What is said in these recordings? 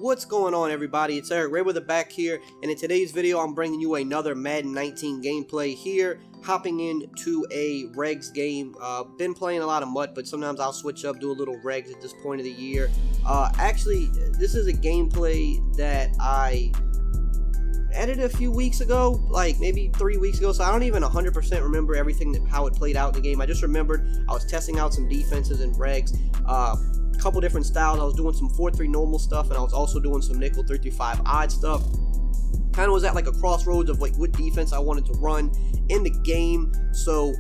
What's going on, everybody? It's EricRayweather back here, and in today's video I'm bringing you another Madden 19 gameplay here, hopping into a regs game. Been playing a lot of MUT, but sometimes I'll switch up, do a little regs at this point of the year. Actually, this is a gameplay that I edited a few weeks ago, like maybe 3 weeks ago, so I don't even 100% remember everything how it played out in the game. I just remembered I was testing out some defenses and regs, couple different styles. I was doing some 4-3 normal stuff, and I was also doing some nickel 3-3-5 odd stuff. Kind of was at like a crossroads of like what defense I wanted to run in the game, so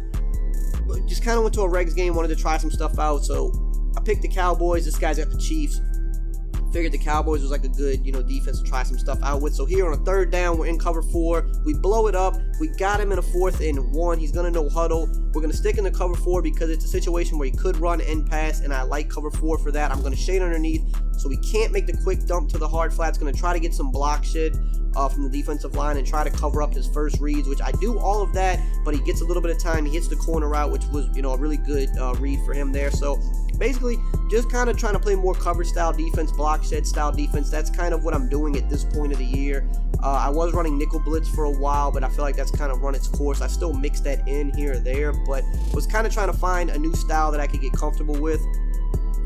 just kind of went to a regs game, wanted to try some stuff out. So I picked the Cowboys. This guy's got the Chiefs. Figured the Cowboys was like a good, defense to try some stuff out with. So here on a third down, we're in cover 4. We blow it up. We got him in a 4th and 1. He's gonna no huddle. We're gonna stick in the cover 4 because it's a situation where he could run and pass, and I like cover 4 for that. I'm gonna shade underneath so we can't make the quick dump to the hard flats. Gonna try to get some block shit from the defensive line and try to cover up his first reads, which I do all of that, but he gets a little bit of time. He hits the corner route, which was, a really good read for him there. So basically just kind of trying to play more coverage style defense, block shed style defense. That's kind of what I'm doing at this point of the year. I was running nickel blitz for a while, but I feel like that's kind of run its course. I still mix that in here or there, but was kind of trying to find a new style that I could get comfortable with.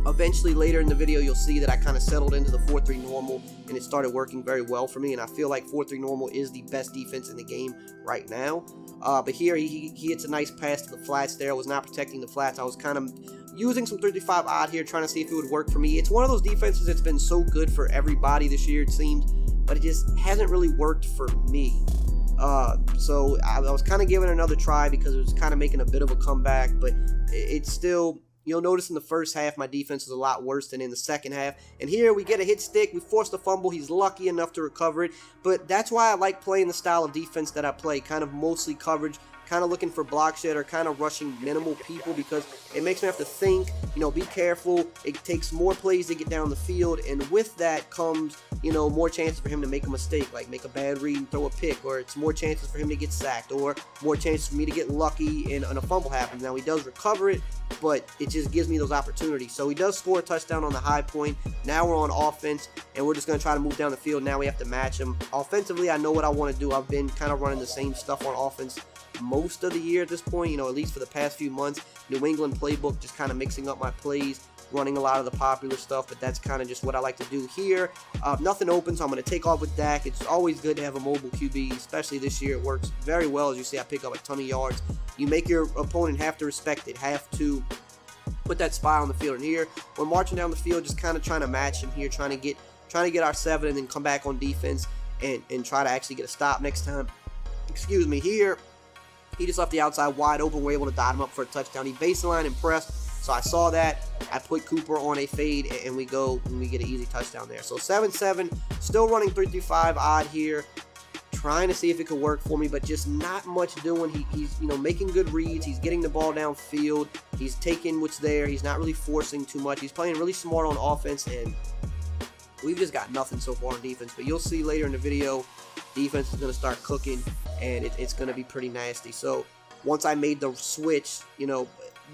Eventually, later in the video, you'll see that I kind of settled into the 4-3 normal, and it started working very well for me, and I feel like 4-3 normal is the best defense in the game right now. But here, he hits a nice pass to the flats there. I was not protecting the flats. I was kind of using some 3-3-5 odd here, trying to see if it would work for me. It's one of those defenses that's been so good for everybody this year, it seems, but it just hasn't really worked for me. So I was kind of giving it another try because it was kind of making a bit of a comeback, but it's still... You'll notice in the first half, my defense is a lot worse than in the second half. And here we get a hit stick. We force the fumble. He's lucky enough to recover it. But that's why I like playing the style of defense that I play. Kind of mostly coverage, kind of looking for block shed or kind of rushing minimal people, because it makes me have to think, be careful. It takes more plays to get down the field. And with that comes, more chances for him to make a mistake, like make a bad read and throw a pick, or it's more chances for him to get sacked, or more chances for me to get lucky and a fumble happens. Now, he does recover it, but it just gives me those opportunities. So he does score a touchdown on the high point. Now we're on offense, and we're just going to try to move down the field. Now we have to match him. Offensively, I know what I want to do. I've been kind of running the same stuff on offense most of the year at this point, at least for the past few months. New England playbook, just kind of mixing up my plays, running a lot of the popular stuff, but that's kind of just what I like to do here. Nothing open, so I'm going to take off with Dak. It's always good to have a mobile QB, especially this year. It works very well. As you see, I pick up a ton of yards. You make your opponent have to respect it, have to put that spy on the field. And here, we're marching down the field, just kind of trying to match him here, trying to get our 7 and then come back on defense and try to actually get a stop next time. Excuse me. Here, he just left the outside wide open. We're able to dot him up for a touchdown. He baseline and pressed, so I saw that. I put Cooper on a fade, and we get an easy touchdown there. So 7-7, still running 3-3-5 odd here, trying to see if it could work for me, but just not much doing. He's making good reads. He's getting the ball downfield. He's taking what's there. He's not really forcing too much. He's playing really smart on offense, and we've just got nothing so far on defense. But you'll see later in the video, defense is going to start cooking, and it's going to be pretty nasty. So once I made the switch,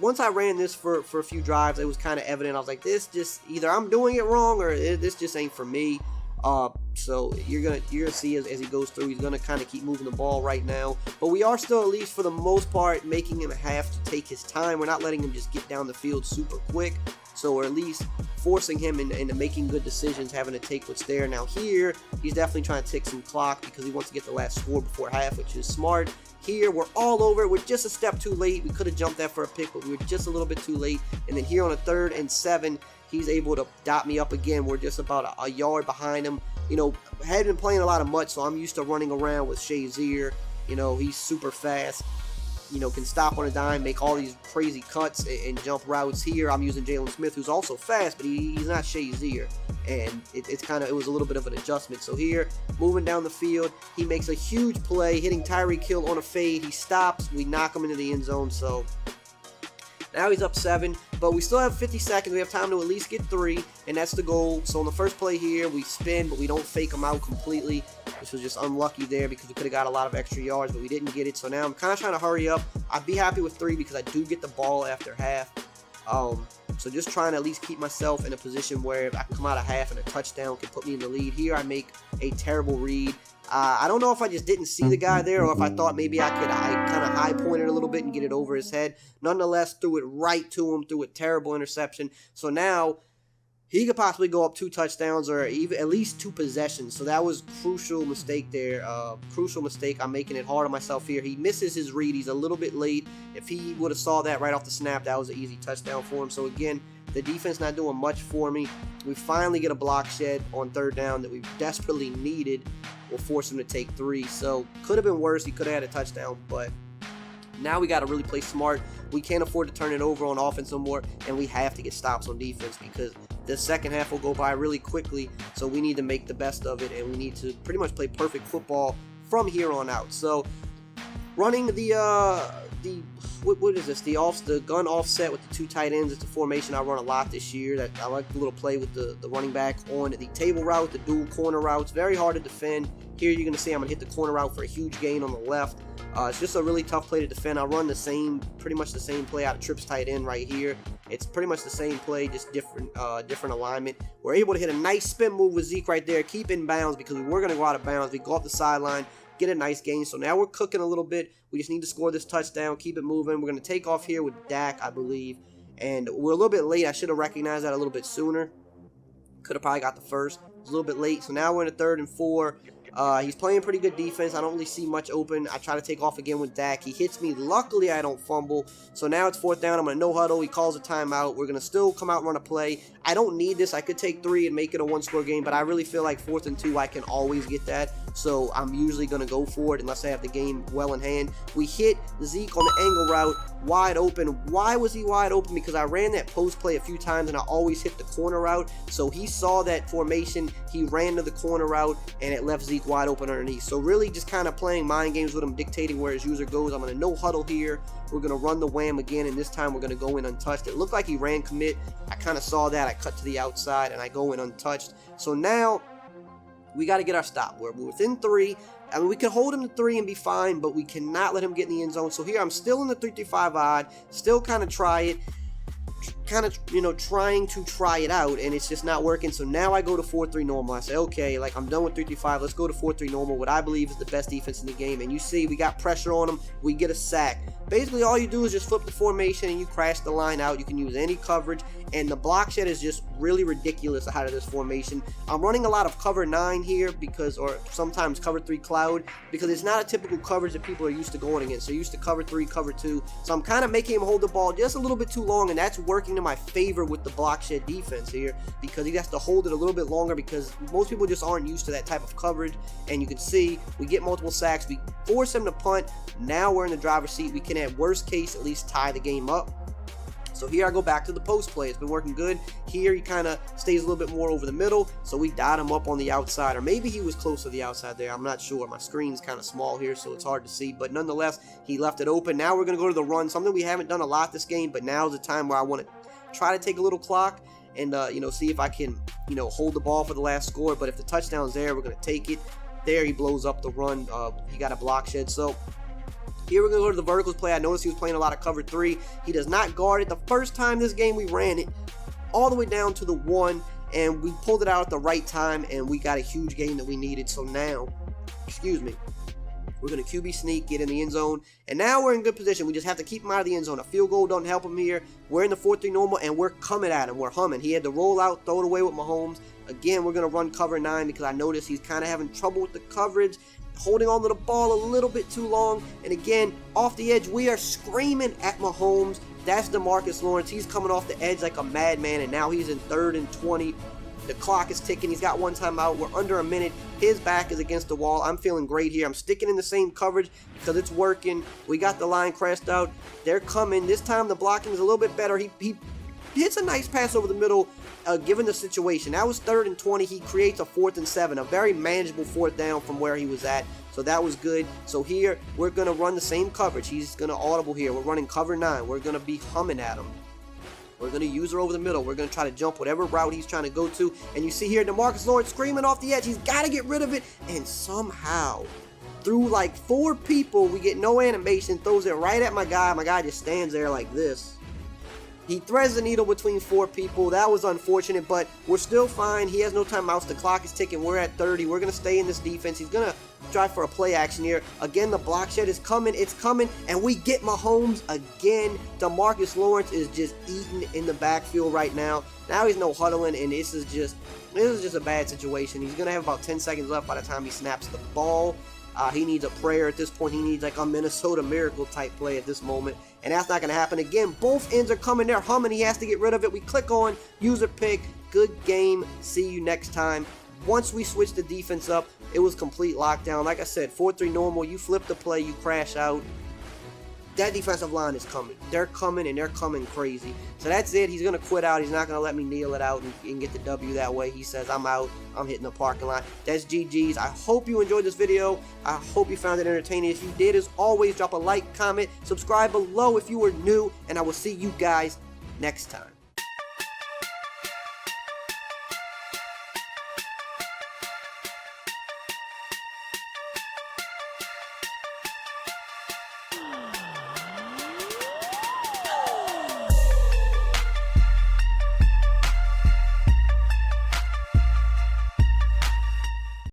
once I ran this for a few drives, it was kind of evident. I was like, this just, either I'm doing it wrong or this just ain't for me. So you're gonna see as he goes through, he's gonna kind of keep moving the ball right now. But we are still, at least for the most part, making him have to take his time. We're not letting him just get down the field super quick. So we're at least forcing him into making good decisions, having to take what's there. Now here, he's definitely trying to tick some clock because he wants to get the last score before half, which is smart. Here, we're all over it. We're just a step too late. We could have jumped that for a pick, but we were just a little bit too late. And then here on a 3rd and 7, he's able to dot me up again. We're just about a yard behind him. Had been playing a lot of MUT, so I'm used to running around with Shazier. He's super fast. Can stop on a dime, make all these crazy cuts and jump routes. Here, I'm using Jalen Smith, who's also fast, but he's not Shazier. And it was a little bit of an adjustment. So here, moving down the field, he makes a huge play, hitting Tyreek Hill on a fade. He stops. We knock him into the end zone. So now he's up 7, but we still have 50 seconds. We have time to at least get 3, and that's the goal. So on the first play here, we spin, but we don't fake him out completely. This was just unlucky there because we could have got a lot of extra yards, but we didn't get it. So now I'm kind of trying to hurry up. I'd be happy with 3 because I do get the ball after half. So just trying to at least keep myself in a position where if I can come out of half and a touchdown can put me in the lead. Here I make a terrible read. I don't know if I just didn't see the guy there or if I thought maybe I kind of high point it a little bit and get it over his head. Nonetheless, threw it right to him, threw a terrible interception. So now he could possibly go up 2 touchdowns or even at least 2 possessions. So that was crucial mistake there. Crucial mistake. I'm making it hard on myself here. He misses his read. He's a little bit late. If he would have saw that right off the snap, that was an easy touchdown for him. So again, the defense not doing much for me. We finally get a block shed on 3rd down that we desperately needed. Will force him to take 3. So could have been worse. He could have had a touchdown, but now we got to really play smart. We can't afford to turn it over on offense no more, and we have to get stops on defense because the second half will go by really quickly. So we need to make the best of it, and we need to pretty much play perfect football from here on out. So running what is this? The gun offset with the 2 tight ends. It's a formation I run a lot this year. That I like the little play with the running back on the table route, the dual corner routes. Very hard to defend. Here you're going to see I'm going to hit the corner route for a huge gain on the left. It's just a really tough play to defend. I run pretty much the same play out of trips tight end right here. It's pretty much the same play, just different alignment. We're able to hit a nice spin move with Zeke right there, keep in bounds because we were going to go out of bounds. We go off the sideline, get a nice gain. So now we're cooking a little bit. We just need to score this touchdown, keep it moving. We're going to take off here with Dak, I believe. And we're a little bit late. I should have recognized that a little bit sooner. Could have probably got the first. It was a little bit late. So now we're in a 3rd and 4. He's playing pretty good defense. I don't really see much open. I try to take off again with Dak. He hits me. Luckily, I don't fumble. So now it's 4th down. I'm going to no huddle. He calls a timeout. We're going to still come out and run a play. I don't need this. I could take 3 and make it a 1-score game, but I really feel like 4th and 2, I can always get that. So I'm usually going to go for it unless I have the game well in hand. We hit Zeke on the angle route, wide open. Why was he wide open? Because I ran that post play a few times and I always hit the corner route. So he saw that formation. He ran to the corner route and it left Zeke wide open underneath. So really just kind of playing mind games with him, dictating where his user goes. I'm going to no huddle here. We're going to run the wham again, and this time we're going to go in untouched. It looked like he ran commit. I kind of saw that. I cut to the outside and I go in untouched. So now we got to get our stop. We're within 3. I mean, we can hold him to 3 and be fine, but we cannot let him get in the end zone. So here I'm still in the 3-5 odd, still kind of try it. Kind of, trying to try it out, and it's just not working. So now I go to 4-3 normal. I say, okay, like I'm done with 3-5. Let's go to 4-3 normal, what I believe is the best defense in the game. And you see, we got pressure on them. We get a sack. Basically, all you do is just flip the formation and you crash the line out. You can use any coverage, and the block shed is just really ridiculous out of this formation. I'm running a lot of cover 9 here or sometimes cover 3 cloud, because it's not a typical coverage that people are used to going against. They're used to cover 3, cover 2. So I'm kind of making him hold the ball just a little bit too long, and that's working to my favor with the block shed defense here, because he has to hold it a little bit longer because most people just aren't used to that type of coverage. And you can see we get multiple sacks. We force him to punt. Now we're in the driver's seat. We can at worst case at least tie the game up. So here I go back to the post play. It's been working good. Here he kind of stays a little bit more over the middle. So we dot him up on the outside, or maybe he was close to the outside there. I'm not sure. My screen's kind of small here, so it's hard to see. But nonetheless, he left it open. Now we're going to go to the run, something we haven't done a lot this game, but now's the time where I want to try to take a little clock and, see if I can, hold the ball for the last score. But if the touchdown's there, we're going to take it. There he blows up the run. He got a block shed. So here we're going to go to the verticals play. I noticed he was playing a lot of cover 3. He does not guard it. The first time this game we ran it all the way down to the 1, and we pulled it out at the right time, and we got a huge gain that we needed. So now, we're going to QB sneak, get in the end zone, and now we're in good position. We just have to keep him out of the end zone. A field goal don't help him here. We're in the 4-3 normal, and we're coming at him. We're humming. He had to roll out, throw it away with Mahomes. Again, we're going to run cover 9 because I noticed he's kind of having trouble with the coverage, holding on to the ball a little bit too long. And again, off the edge, we are screaming at Mahomes. That's DeMarcus Lawrence. He's coming off the edge like a madman, and now he's in 3rd and 20. The clock is ticking. He's got one timeout. We're under a minute. His back is against the wall. I'm feeling great here. I'm sticking in the same coverage because it's working. We got the line crashed out. They're coming. This time the blocking is a little bit better. He hits a nice pass over the middle, given the situation. That was 3rd and 20. He creates a 4th and 7, a very manageable 4th down from where he was at. So that was good. So here we're going to run the same coverage. He's going to audible here. We're running cover 9. We're going to be humming at him. We're going to use her over the middle. We're going to try to jump whatever route he's trying to go to. And you see here DeMarcus Lawrence screaming off the edge. He's got to get rid of it. And somehow, through like 4 people, we get no animation. Throws it right at my guy. My guy just stands there like this. He threads the needle between 4 people. That was unfortunate, but we're still fine. He has no timeouts. The clock is ticking. We're at 30. We're going to stay in this defense. He's going to try for a play action here. Again, the block shed is coming. It's coming, and we get Mahomes again. DeMarcus Lawrence is just eating in the backfield right now. Now he's no huddling, and this is just a bad situation. He's going to have about 10 seconds left by the time he snaps the ball. He needs a prayer at this point. He needs like a Minnesota Miracle type play at this moment. And that's not going to happen again. Both ends are coming. They're humming. He has to get rid of it. We click on user pick. Good game. See you next time. Once we switch the defense up, it was complete lockdown. Like I said, 4-3 normal. You flip the play. You crash out. That defensive line is coming. They're coming, and they're coming crazy. So that's it. He's going to quit out. He's not going to let me kneel it out and get the W that way. He says, I'm out. I'm hitting the parking lot. That's GG's. I hope you enjoyed this video. I hope you found it entertaining. If you did, as always, drop a like, comment, subscribe below if you were new, and I will see you guys next time.